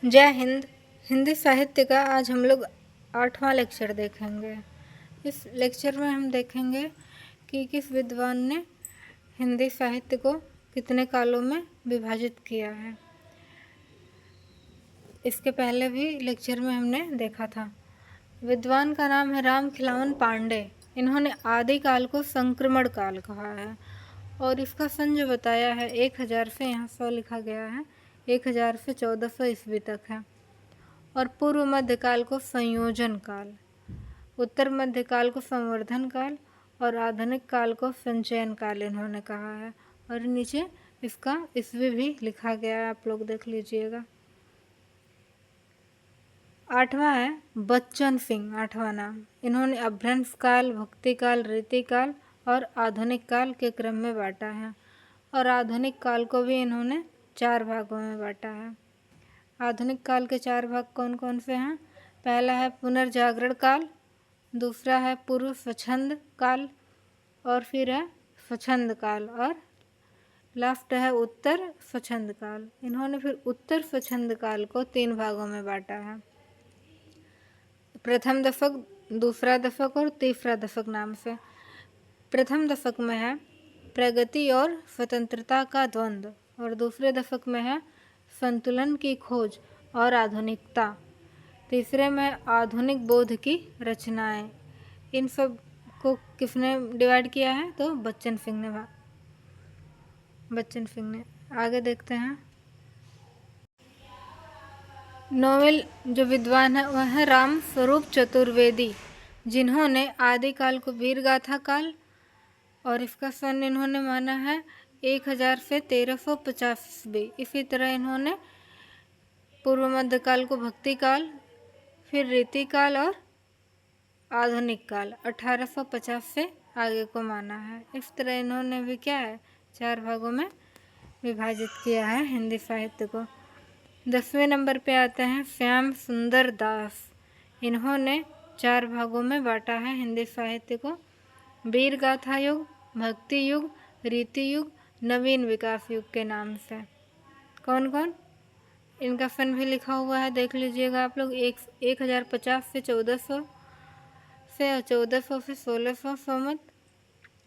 जय हिंद। हिंदी साहित्य का आज हम लोग 8वां लेक्चर देखेंगे। इस लेक्चर में हम देखेंगे कि किस विद्वान ने हिंदी साहित्य को कितने कालों में विभाजित किया है। इसके पहले भी लेक्चर में हमने देखा था। विद्वान का नाम है राम खिलावन पांडे। इन्होंने आदिकाल को संक्रमण काल कहा है और इसका सन जो बताया है 1000 से, यहाँ 100 लिखा गया है, 1000 से 1400 ईस्वी तक है। और पूर्व मध्यकाल को संयोजन काल, उत्तर मध्यकाल को संवर्धन काल और आधुनिक काल को संचयन काल इन्होंने कहा है। और नीचे इसका ईस्वी भी लिखा गया है, आप लोग देख लीजिएगा। 8वां है बच्चन सिंह, 8वां नाम। इन्होंने अभ्रंश काल, भक्ति काल, रीति काल और आधुनिक काल के क्रम में बांटा है। और आधुनिक काल को भी इन्होंने 4 भागों में बांटा है। आधुनिक काल के 4 भाग कौन कौन से हैं? पहला है पुनर्जागरण काल, दूसरा है पूर्व स्वच्छंद काल, और फिर है स्वच्छंद काल, और लास्ट है उत्तर स्वच्छंद काल। इन्होंने फिर उत्तर स्वच्छंद काल को 3 भागों में बांटा है, प्रथम दशक, दूसरा दशक और तीसरा दशक नाम से। प्रथम दशक में है प्रगति और स्वतंत्रता का द्वंद्व, और दूसरे दशक में है संतुलन की खोज और आधुनिकता। तीसरे में आधुनिक बोध की रचनाएं। इन सब को किसने डिवाइड किया है? तो बच्चन सिंह ने। आगे देखते हैं। नोवेल जो विद्वान है वह है राम स्वरूप चतुर्वेदी, जिन्होंने आदिकाल को वीरगाथा काल और इसका सन इन्होंने माना है 1000 से 1350 ईस्वी। इसी तरह इन्होंने पूर्व मध्यकाल को भक्ति काल, फिर रीति काल और आधुनिक काल 1850 से आगे को माना है। इस तरह इन्होंने भी क्या है 4 भागों में विभाजित किया है हिंदी साहित्य को। 10वें नंबर पे आते हैं श्याम सुंदर दास। इन्होंने 4 भागों में बांटा है हिंदी साहित्य को, वीर गाथा युग, भक्ति युग, रीति युग, नवीन विकास युग के नाम से। कौन कौन? इनका सन भी लिखा हुआ है, देख लीजिएगा आप लोग। 1050 से 1400 से 1400 से 1600 संवत,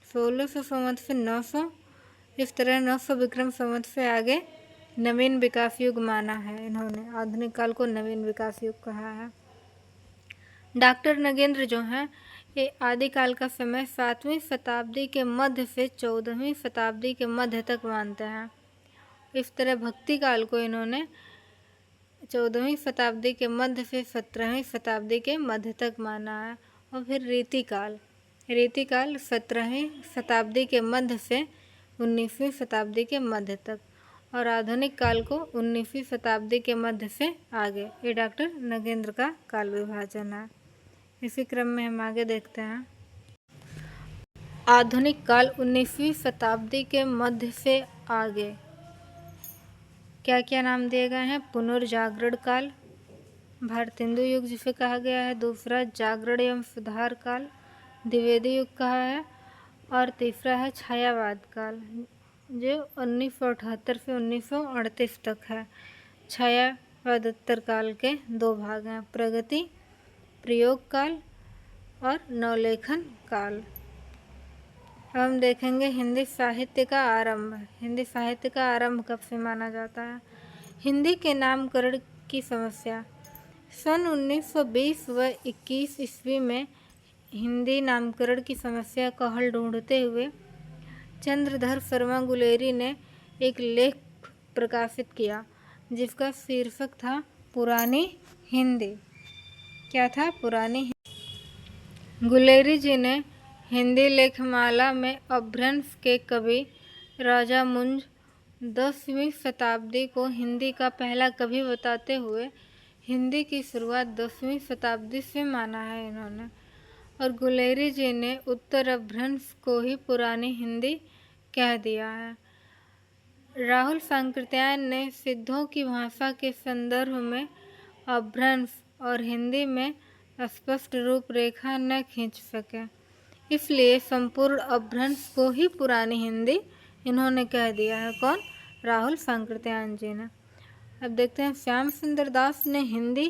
1600 संवत से 900, इस तरह 900 विक्रम संवत से आगे नवीन विकास युग माना है इन्होंने। आधुनिक काल को नवीन विकास युग कहा है। डॉक्टर नगेंद्र जो हैं ये आदिकाल का समय 7वीं शताब्दी के मध्य से 14वीं शताब्दी के मध्य तक मानते हैं। इस तरह भक्ति काल को इन्होंने 14वीं शताब्दी के मध्य से 17वीं शताब्दी के मध्य तक माना है। और फिर रीति काल 17वीं शताब्दी के मध्य से 19वीं शताब्दी के मध्य तक, और आधुनिक काल को 19वीं शताब्दी के मध्य से आगे। ये डॉक्टर नगेंद्र का काल विभाजन है। इसी क्रम में हम आगे देखते हैं। आधुनिक काल 19वीं शताब्दी के मध्य से आगे क्या क्या नाम दिए गए हैं? पुनर्जागरण काल, भारतेंदु युग जिसे कहा गया है, दूसरा जागरण एवं सुधार काल, द्विवेदी युग कहा है, और तीसरा है छायावाद काल जो 1978 से 1938 तक है। छायावादोत्तर काल के 2 भाग हैं, प्रगति प्रयोग काल और नवलेखन काल। अब हम देखेंगे हिंदी साहित्य का आरंभ। हिंदी साहित्य का आरंभ कब से माना जाता है? हिंदी के नामकरण की समस्या। सन 1920 व 21 ईस्वी में हिंदी नामकरण की समस्या का हल ढूंढते हुए चंद्रधर शर्मा गुलेरी ने एक लेख प्रकाशित किया जिसका शीर्षक था पुरानी हिंदी। क्या था? पुरानी हिंदी। गुलेरी जी ने हिंदी लेखमाला में अपभ्रंश के कवि राजा मुंज 10वीं शताब्दी को हिंदी का पहला कवि बताते हुए हिंदी की शुरुआत 10वीं शताब्दी से माना है इन्होंने। और गुलेरी जी ने उत्तर अपभ्रंश को ही पुरानी हिंदी कह दिया है। राहुल सांकृत्यायन ने सिद्धों की भाषा के संदर्भ में अपभ्रंश और हिंदी में स्पष्ट रूपरेखा न खींच सके, इसलिए संपूर्ण अपभ्रंश को ही पुरानी हिंदी इन्होंने कह दिया है। कौन? राहुल सांकृत्यायन जी ने। अब देखते हैं, श्याम सुंदर दास ने हिंदी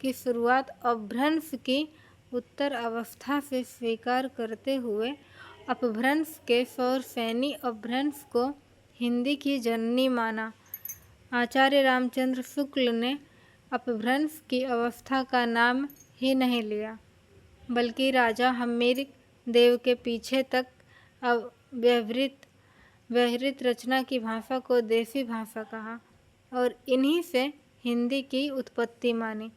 की शुरुआत अपभ्रंश की उत्तर अवस्था से स्वीकार करते हुए अपभ्रंश के और सैनी अपभ्रंश को हिंदी की जननी माना। आचार्य रामचंद्र शुक्ल ने अपभ्रंश की अवस्था का नाम ही नहीं लिया, बल्कि राजा हम्मीर देव के पीछे तक व्यवहृत रचना की भाषा को देसी भाषा कहा और इन्हीं से हिंदी की उत्पत्ति मानी।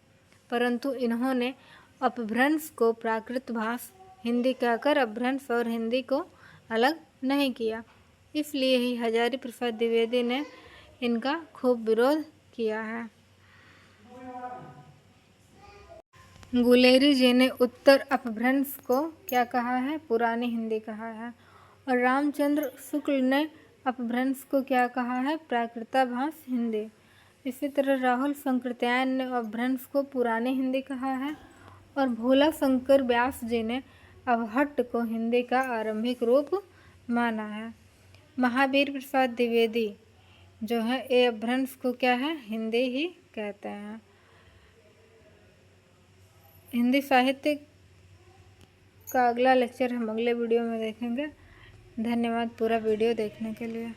परंतु इन्होंने अपभ्रंश को प्राकृत भाषा हिंदी कहकर अपभ्रंश और हिंदी को अलग नहीं किया। इसलिए ही हजारी प्रसाद द्विवेदी ने इनका खूब विरोध किया है। गुलेरी जी ने उत्तर अपभ्रंश को क्या कहा है? पुरानी हिंदी कहा है। और रामचंद्र शुक्ल ने अपभ्रंश को क्या कहा है? प्राकृतभाष हिंदी। इसी तरह राहुल शंकरत्यायन ने अपभ्रंश को पुरानी हिंदी कहा है और भोला शंकर व्यास जी ने अपभट्ट को हिंदी का आरंभिक रूप माना है। महावीर प्रसाद द्विवेदी जो है ये अपभ्रंश को क्या है? हिंदी ही कहते हैं। हिंदी साहित्य का अगला लेक्चर हम अगले वीडियो में देखेंगे। धन्यवाद पूरा वीडियो देखने के लिए।